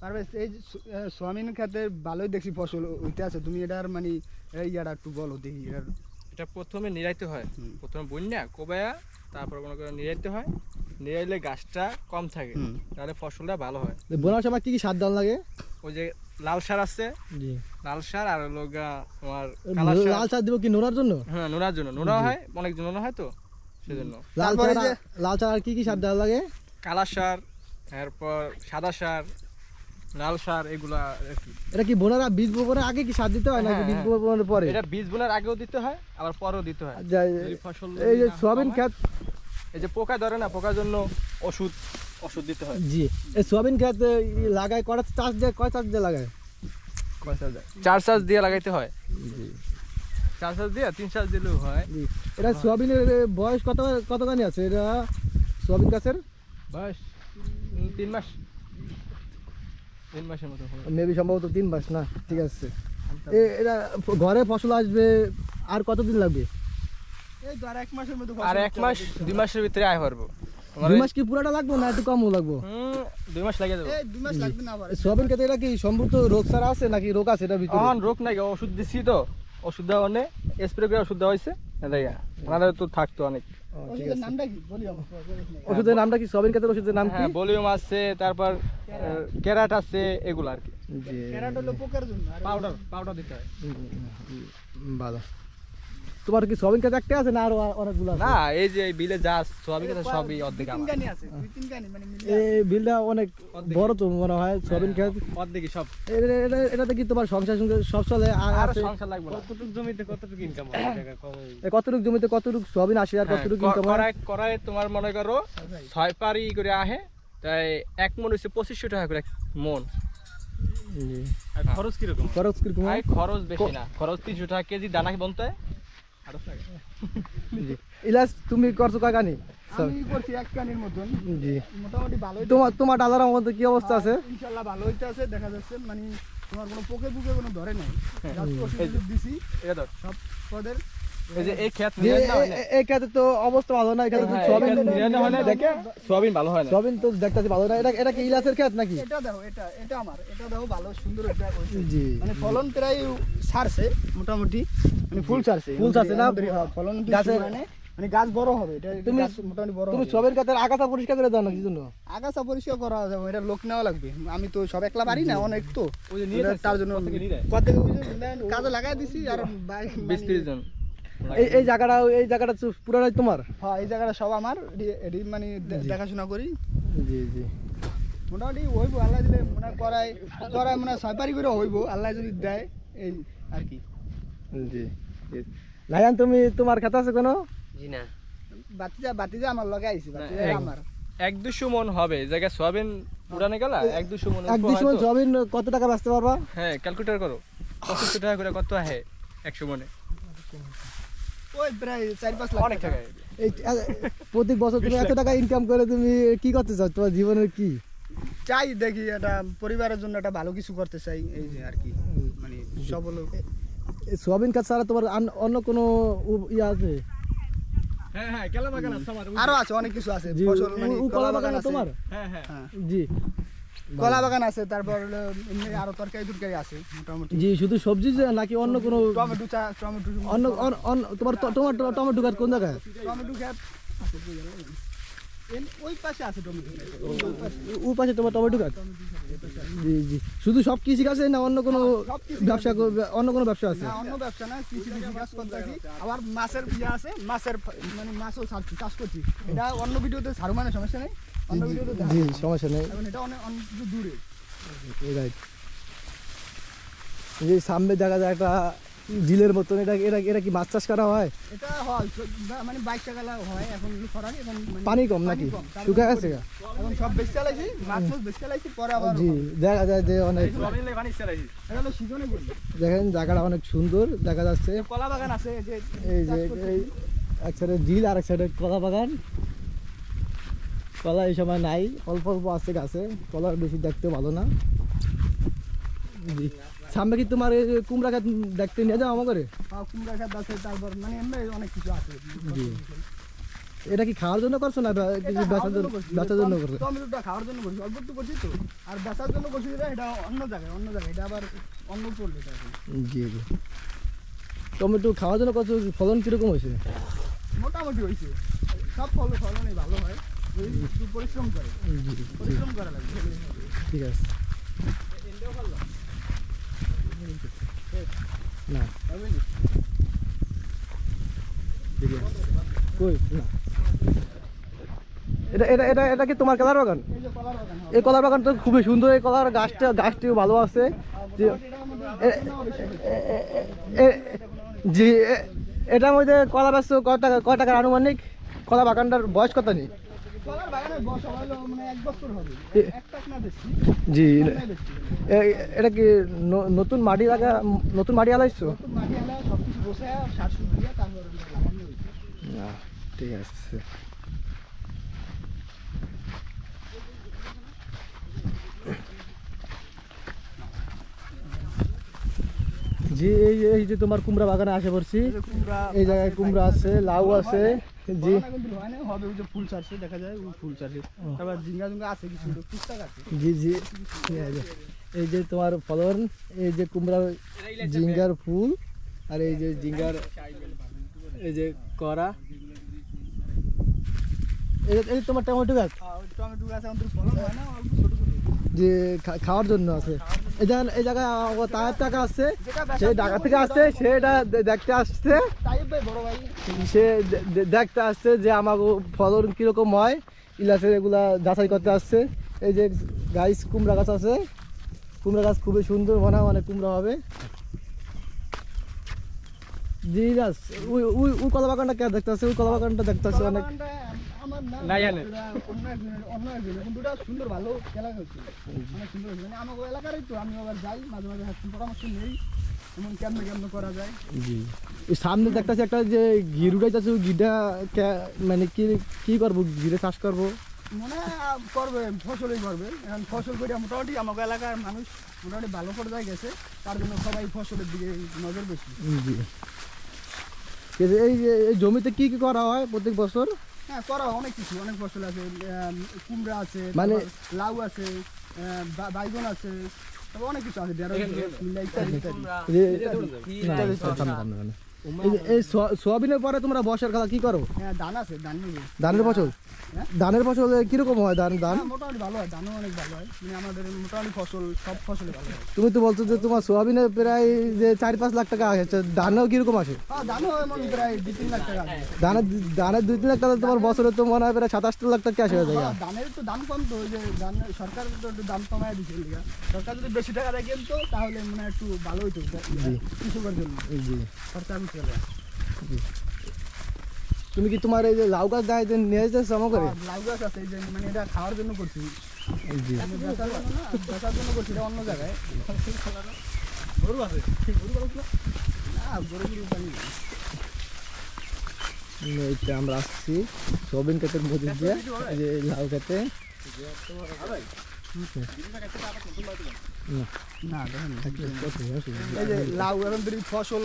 পারবে এই সোয়াবিন খেতে ভালোই দেখছি ফসল হইতে আছে, তুমি এটার মানে ইয়াটা একটু বলো দেখি। এটা প্রথমে নিরাইতে হয়, প্রথমে বন্যা কোবায়া তারপর মনে করে নিরাইতে হয়, নিরাইলে গাছটা কম থাকে তাহলে ফসলটা ভালো হয়। বোনার সময় কি কি সার দেওয়া লাগে? ওই যে লাল সার আছে, জি লাল সার আর লগা তোমার লাল সার দিব কি নোনার জন্য? হ্যাঁ নোনার জন্য, নোনা হয় অনেক জন নোনা হয় তো সেজন্য। লাল সার আর কি কি সার দেওয়া লাগে? কালা সার, এরপর সাদা সার, লাল সার, এগুলা আর কি। এটা কি বোনারা বীজ বোনার আগে কি সার দিতে হয় নাকি বীজ বোনার পরে? এটা বীজ বোনার আগেও দিতে হয় আবার পরেও দিতে হয়। ফসল এই যে সোয়াবিন ক্ষেত, এই যে পোকা ধরে না, পোকার জন্য ওষুধ দিতে হয়। জি এই সোয়াবিন ক্ষেত লাগায় কয় চাষ দিয়ে লাগায়? 4 চাষ দিয়ে লাগাইতে হয়। জি 4 চাষ দিয়ে 3 চাষ দিলেও হয়। জি এটা সোয়াবিনের বয়স কতখানি আছে? এটা সোয়াবিন গাছের বয়স 3 মাস, 3 মাসের মতো মেবি সম্ভবত 3 মাস না। ঠিক আছে, এটা ঘরে ফসল আসবে আর কতদিন লাগবে? এই তো আর 1 মাসের মতো। আর 1 মাস 2 মাসের ভিতরে আয় পারবো। 2 মাস কি পুরাটা লাগবে না একটু কমও লাগবে? 2 মাস লাগে যাবে। এই 2 মাস লাগবে না। আবার সোয়াবিন খেতে এটা কি সম্পূর্ণ রোগ ছাড়া আছে নাকি রোগ আছে এটা ভিতরে? এখন রোগ নাই, ওষুধ দিছি তো, ওষুধ দেওয়া অনেক স্প্রে করে ওষুধ দেওয়া হয়েছে, ওনাদের তো থাকতো অনেক। ওষুধের নামটা কি বলি আমরা? ওষুধের নামটা কি? সোয়াবিন খেতের ওষুধের নাম কি? ভলিউম আছে, তারপর ক্যারাট আছে, এগুলো আর কি। জি ক্যারট হলো পোকার জন্য, আর পাউডার দিতে হয়। ভালো। তোমার কি সোয়াবিন খেত একটা আছে না আর অনেকগুলো আছে? না এই যে বিলে যা সোয়াবিন খেতে সবই অর্ধেক আমার। 3 গানি আছে, 2-3 গানি মানে মিলে। এই বিলটা অনেক বড় তো মনে হয় সোয়াবিন খেত অর্ধেকই সব। এটাতে কি তোমার সংসার সব চলে? আর সংসার লাগবে না। কতটুকু জমিতে কতটুকু ইনকাম হয়? কতটুকু জমিতে কতটুকু সোয়াবিন আসে আর কতটুকু ইনকাম হয়? করায় তোমার মনে করো 6 পারি করে আহে, তাই 1 মন হচ্ছে 2500 টাকা করে মন। আর খরচ কিরকম? খরচ কিরকম? খরচ বেশি না, খরচ 300 টাকা কেজি দানা বনতে। ইলাস তুমি করছো কয় গানি? আমি করছি 1 গানির মতন। জি মোটামুটি ভালোই। তোমার ডালার মধ্যে কি অবস্থা আছে? ইনশাআল্লাহ ভালো হইতে আছে, দেখা যাচ্ছে মানে তোমার কোনো পোকে কোনো ধরে নাই। ওষুধ দিছি এটা ধর সব পদের। এই যে এই ক্ষেত এই ক্ষেতে তো অবস্থা ভালো না, এখানে তো সোয়াবিন হয় না, দেখে সোয়াবিন ভালো হয় না। সোয়াবিন তো দেখতেছি ভালো না। এটা কি ইলাসের ক্ষেত নাকি? এটা দেখো, এটা আমার, এটা দেখো ভালো সুন্দর একটা হইছে। জি মানে ফলন প্রায় ছাড়ছে মোটামুটি, মানে ফুল ছাড়ছে না ফলন গাছে মানে গাছ বড় হবে। এটা তুমি মোটামুটি বড়। তুমি সোয়াবিন ক্ষেতের আগাছা পরিষ্কার করে দাও না কি জন্য? আগাছা পরিষ্কার করা যাবে, এটা লোক নেওয়া লাগবে। আমি তো সব একলা পারি না, অনেক তো তার জন্য কাজে লাগাই দিছি। আর 20-30 জন। এই জায়গাটা পুরোটাই তোমার? হ্যাঁ এই জায়গাটা সব আমার, মানে দেখাশোনা করি। জি জি মোটামুটি হইব, আল্লাহ দিলে মনে করায় মানে 6 পারি করে হইব, আল্লাহ যদি দেয় এই আর কি। জি লাইয়ান তুমি তোমার খেত আছে কোনো? জি না, বাতিজা আমার লগে আইছে, বাতিজা আমার 1-200 মন হবে। জায়গা সোয়াবিন উড়ানে গেল 1-200 মন। 1-200 মন সোয়াবিন কত টাকা বেচতে পারবা? হ্যাঁ ক্যালকুলেটর করো, 2500 টাকা করে কত আহে 100 মনে? ওই প্রায় 4-5 লাখ অনেক টাকা। এই প্রতি বছর তুমি এত টাকা ইনকাম করে তুমি কি করতে চাও? তোমার জীবনের কি চাই? দেখি এটা পরিবারের জন্য একটা ভালো কিছু করতে চাই, এই যে আর কি। মানে সব হলো সোয়াবিন কাজ ছাড়া তোমার অন্য কোনো ইয়ে আছে? হ্যাঁ কলা বাগান আছে আমার, আরো আছে অনেক কিছু আছে ফসল। মানে কলা বাগান আছে তোমার? হ্যাঁ জি কলা বাগান আছে, তারপর এমনি আরো তরকারি আছে মোটামুটি। জি শুধু সবজি নাকি অন্য কোনো? টমেটো অন্য তোমার টমেটো গাছ কোন জায়গায়? টমেটো গাছ আছে ওই পাশে আছে, টমেটো ওই পাশে তোমার টমেটো গাছ? জি জি শুধু সব কৃষি কাজে না অন্য কোনো ব্যবসা? অন্য কোনো ব্যবসা আছে? না অন্য ব্যবসা না, কৃষি কাজ করতেছি। আবার মাছের আছে, মাছের মানে মাছও চাষ করছি। এটা অন্য ভিডিওতে ছাড়ো, মানে সমস্যা নেই, অন্য ভিডিওতে জি সমস্যা নেই। এটা অনেক দূরে। রাইট। এই সামনে দেখা যায় একটা জিলের মতন, এটা কি মাছ চাষ করা হয়? এটা হয় মানে 22 টাকা হয় এখন খরানি। এখন পানি কম নাকি শুকা গেছে? এখন সব বেশি চালাইছি, মাছ বেশি চালাইছি, পরে আবার জি দেখা যায় যে অনেক। এটা হলো সিজনে করি। দেখেন জায়গাটা অনেক সুন্দর দেখা যাচ্ছে। কলা বাগান আছে, এই যে এক সাইডে ঝিল আর এক সাইডে কলা বাগান। কলা এই সময় নাই, অল্প অল্প আছে গাছে, কলার বেশি দেখতে ভালো না। জি সামনে কি তোমার কুমড়া গাছ দেখতে নিয়ে যাও আমাকে? কুমড়া গাছ আছে, তারপর মানে এমনি অনেক কিছু আছে। জি এটা কি খাওয়ার জন্য করছো না কিছু বেচার জন্য করছো? টমেটোটা খাওয়ার জন্য করছি, অল্প একটু করছি তো। আর বেচার জন্য করছি এটা অন্য জায়গায়, এটা আবার অন্য করলে এটা এখন। জি জি। টমেটো খাওয়ার জন্য করছো, ফলন কিরকম হয়েছে? মোটামুটি হয়েছে, সব ফলনই ভালো হয়, একটু পরিশ্রম করে, জি পরিশ্রম করা লাগবে। ঠিক আছে। না ঠিক আছে। কই না, এটা এটা এটা এটা কি তোমার কলার বাগান? এই যে কলার বাগান, এই কলার বাগান তো খুবই সুন্দর, এই কলার গাছটিও ভালো আছে। জি, এটার মধ্যে কলা বেচছো কয় টাকার আনুমানিক? কলা বাগানটার বয়স কত নেই? কলার বাগানের বয়স হলো মানে 1 বছর হবে, এক টাক না বেশি। জি, বেশি এটা কি নতুন মাটি আলাইছো? নতুন মাটি আলা সবকিছু বসে সার সুর দিয়ে তারপর লাগানো হয়েছে। ঠিক আছে। জি, এই যে তোমার কুমড়া বাগানে আসে পড়ছি। এই জায়গায় কুমড়া আছে, লাউ আছে। জি হয় না, হবে ওই যে ফুল চাষে দেখা যায়, ওই ফুল চাষে তারপর ঝিঙ্গা আছে, কিছু টুকটাক আছে। জি জি। এই যে তোমার ফলন, এই যে কুমড়া, ঝিঙ্গার ফুল, আর এই যে ঝিঙ্গার এই যে করা, এই তোমার টমেটো গাছ। টমেটো গাছ আমাদের ফলন হয় না, অল্প ছোট ছোট, যে খাওয়ার জন্য আছে। এই জায়গায় তার টাকা আসছে, সে ঢাকা থেকে আসছে, সেটা দেখতে আসছে, বড় ভাই সে দেখতে আসছে যে আমার ফলন কিরকম হয়, ইলাচের এগুলা যাচাই করতে আসছে। এই যে গাইস কুমড়া গাছ আছে, কুমড়া গাছ খুবই সুন্দর, মনে হয় অনেক কুমড়া হবে। জি গাছ, ওই কলা বাগানটা কে দেখতে আসছে? ওই কলা বাগানটা দেখতে আসছে অনেক। আমার না না জানে অন্য একজনের, কিন্তু ওটা সুন্দর ভালো খেলা হচ্ছে, অনেক সুন্দর হচ্ছে। মানে আমার এলাকারই তো, আমি আবার যাই মাঝে মাঝে, পরামর্শ নেই এমন কেমন করা যায়। জি, সামনে দেখতেছি একটা যে ঘির উঠাইতেছে, ওই ঘিটা মানে কি করবো? ঘিরে চাষ করবো মনে করবে, ফসলই করবে। এখন ফসল করে মোটামুটি আমাকে এলাকার মানুষ মোটামুটি ভালো পর্যায়ে গেছে, তার জন্য সবাই ফসলের দিকে নজর বেশি। জি, এই যে এই জমিতে কি করা হয় প্রত্যেক বছর? হ্যাঁ, করা অনেক কিছু, অনেক ফসল আছে, কুমড়া আছে, মানে লাউ আছে, বাইগন আছে, তবে অনেক কিছু আছে, এই সোয়াবিনের পরে তোমরা বর্ষার কালে কি করো? হ্যাঁ, ধান আছে, ধানের ফসল। ধানের ফসল কিরকম হয়? ধান মোটামুটি ভালো হয়, ধানও অনেক ভালো হয়, মানে আমাদের মোটামুটি ফসল সব ফসলই ভালো হয়। তুমি তো বলছো যে তোমার সোয়াবিনে প্রায় যে 4-5 লাখ টাকা আসে, ধানেও কিরকম আসে? হ্যাঁ, ধানও এমন প্রায় 2-3 লাখ টাকা আসে। ধানের 2-3 লাখ টাকা, তোমার বছরে তো মনে হয় প্রায় 27 লাখ টাকা আসে। ধানের তো দাম কম, তো ওই যে ধান সরকার তো একটু দাম কমায় দিচ্ছে, সরকার যদি বেশি টাকা দেয় কিন্তু তাহলে মানে একটু ভালো হইতো কৃষকের জন্য, খরচা করতে হবে। তুমি কি তোমার এই যে লাউ গাছ নিয়ে যেতে জমা করে? লাউ গাছ আছে, যে মানে এটা খাওয়ার জন্য করছি, বেচার জন্য করছি, এটা অন্য জায়গায়। গরু আছে, না গরু পানি। এইটা আমরা আসছি সোয়াবিন ক্ষেতের মধ্যে দিয়ে, এই যে লাউ খেতে। না দেখেন, এই যে লাউ এখন ফসল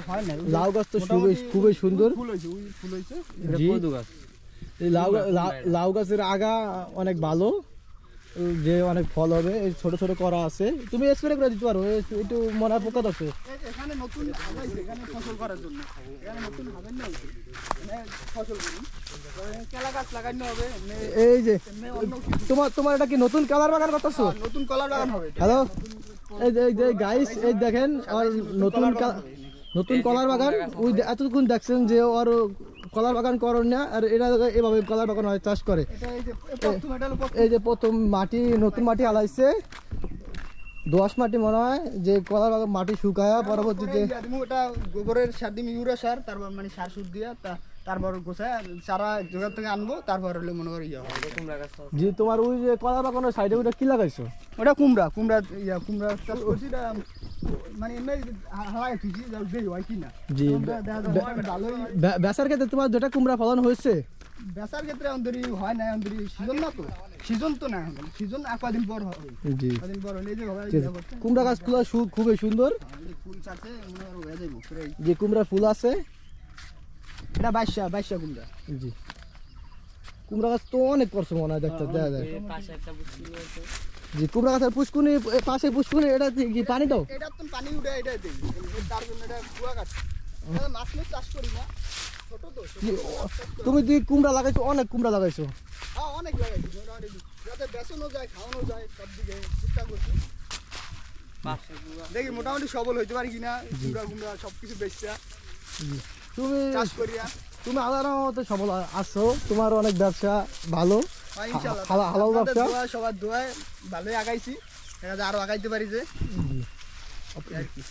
হয় না, লাউ গাছ তো খুবই সুন্দর ফুল হয়েছে। এই লাউ গাছের আগা অনেক ভালো, যে অনেক ফল হবে। এই ছোট ছোট করা আছে, তুমি স্প্রে করে দিতে পারো, একটু মনে হয় পোকা ধরছে। এখানে নতুন লাগাইছে, এখানে ফসল করার জন্য, এখানে নতুন লাগানো হয়েছে, মানে ফসল কেলা গাছ লাগানো হবে। এই যে তোমার এটা কি নতুন কলার বাগান করতেছো? নতুন কলার বাগান হবে। হ্যালো, এই যে গাইস, এই দেখেন আর নতুন কলার বাগান। ওই এতক্ষণ দেখছেন যে ওর কলার বাগান করেন না, আর এরা এভাবে কলার বাগান হয় চাষ করে। এই যে প্রথম মাটি, নতুন মাটি আলাইছে, দোআঁশ মাটি মনে হয়, যে কলার বাগান মাটি শুকায়া পরবর্তীতে ওটা গোবরের সার দিম, ইউরিয়া সার, তারপর মানে সার সুর দিয়া তারপর গোছায় চারা জোগাড় থেকে আনবো, তারপর হলে মনে করি যে তোমার ওই যে কলার বাগানের সাইডে ওটা কি লাগাইছো? ওটা কুমড়া চাষ করছি, মানে এমনি হালাই তুইছি দেই হয় কিনা। জি, বেচার ক্ষেত্রে তোমার যেটা কুমড়া ফলন হয়েছে, বেচার ক্ষেত্রে অন্তরি হয় না, অন্তরি সিজন না, তো সিজন তো না, সিজন কদিন পর হবে। জি, কদিন পর হলে যে কুমড়া গাছগুলো খুবই সুন্দর, ফুল চাষে মনে হয়ে যাবো। যে কুমড়া ফুল আছে, এটা 22 কুমড়া। জি, কুমড়া গাছ তো অনেক করছো মনে হয়, দেখতে দেখা যায়। জি, কুমড়া গাছের পুষ্কুনি, পাশে পুষ্কুনি, এটা কি পানি দাও? এটা তো পানি উঠে এটাই দেই, তার জন্য এটা কুয়া কাট। এটা মাছ চাষ করি না, ছোট তো। তুমি কুমড়া লাগাইছো, অনেক কুমড়া লাগাইছো। হ্যাঁ অনেক লাগাইছি, মোটামুটি যাতে বেচনও যায়, খাওয়ানো যায়, সব দিকে চেষ্টা করছি। দেখি মোটামুটি সবল হইতে পারি কিনা, কুমড়া সবকিছু বেচতে তুমি চাষ করিয়া। তুমি আল্লাহর মতো সফল আছো, তোমার অনেক ব্যবসা ভালো, ইনশাআল্লাহ হালাল ব্যবসা। সবার দোয়ায় ভালোই আগাইছি, আরো আগাইতে পারি যে। জি। আর কি।